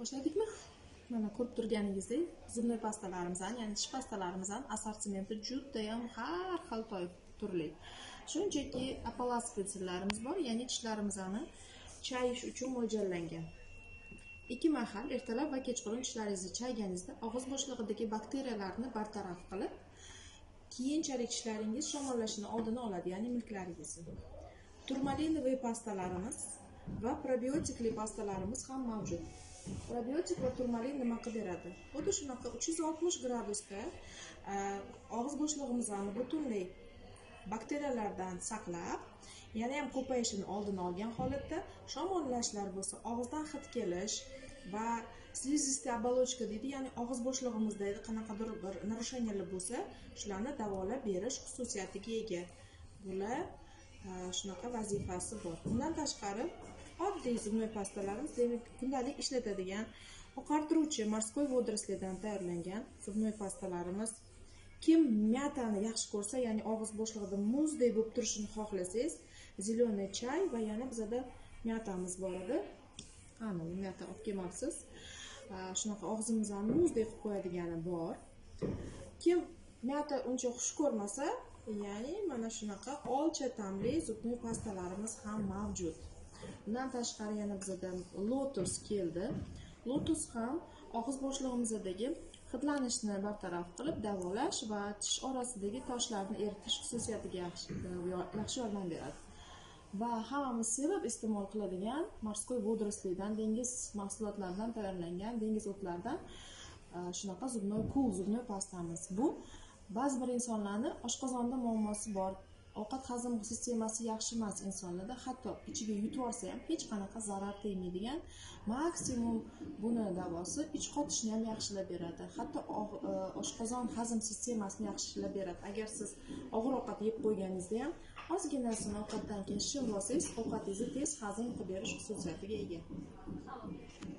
Boshladikmi? Mana ko'rib turganingizdek, zubnoy pastalarimizdan, ya'ni tish pastalarimizdan assortimenti juda ham har xil turli. Shunchaki appalat spetsillarimiz bor, ya'ni tishlarimizni chayish uchun mo'ljallangan. 2 mahal ertalab va kechqurun tishlaringizni chayganingizda og'iz bo'shlig'idagi bakteriyalarni bartaraf qilib, keyinchalik tishlaringiz shamollashini oldini oladi, ya'ni milklaringizni. Turmalinli pastalarimiz va probiotikli pastalarimiz ham mavjud. Probiotik va turmalin nima qilib beradi? Xuddi shunaqa 360 gradusda og'iz bo'shlig'imizni butunlay bakteriyalardan saqlab, yana ham ko'payishini oldini olgan holatda shamollashlar bo'lsa, og'izdan hid kelish va слизистая оболочка deydi, ya'ni og'iz bo'shlig'imizda qanaqadir bir narusheniylar bo'lsa, shularni davolab berish xususiyatiga ega. Bular shunaqa vazifasi bor. Undan tashqari oddiy zubnoy pastalarimiz, demak, kundalik ishlatadigan oqartiruvchi morskoy vodoroslidan tayyorlangan zubnoy pastalarimiz. Kim myatani yaxshi ko'rsa, ya'ni og'iz bo'shlig'ida muzdek bo'lib turishini xohlasangiz, zеленый chay va yana bizada myatamiz bor edi. Ana, bu myata olib kelmoqsiz. Shunaqa og'zimizni muzdek qilib qo'yadigani bor. Kim myata uncha xush ko'rmasa, ya'ni mana shunaqa olcha ta'mli zubnoy pastalarimiz ham mavjud. Bundan tashqari yana bizada lotus keldi. Lotus ham og'iz bo'shlig'imizdagi hidlanishni bartaraf qilib, davolash va tish orasidagi toshlarni eritish xususiyatiga yaxshi yordam beradi. Va hammamiz sevib iste'mol qiladigan morskoy vodoroslidan, dengiz mahsulotlaridan tayyorlangan, dengiz o'tlaridan shunaqa zubnoy pastamiz. Bu ba'zi bir insonlarni oshqozonda muammosi bor, ovqat hazm sistemasi yaxshi emas insonlarda, hatto ichiga yutib olsa ham hech qanaqa zarar tegmaydigan, maksimum buni davosi ich qotishni ham yaxshilab beradi. Hatto oshqozon hazm sistemasini yaxshilab beradi. Agar siz og'ir ovqat yeb qo'yganingizda ham ozginasini ovqatdan keyin shishib olsangiz, ovqatingizni tez hazm qilib berish xususiyatiga ega.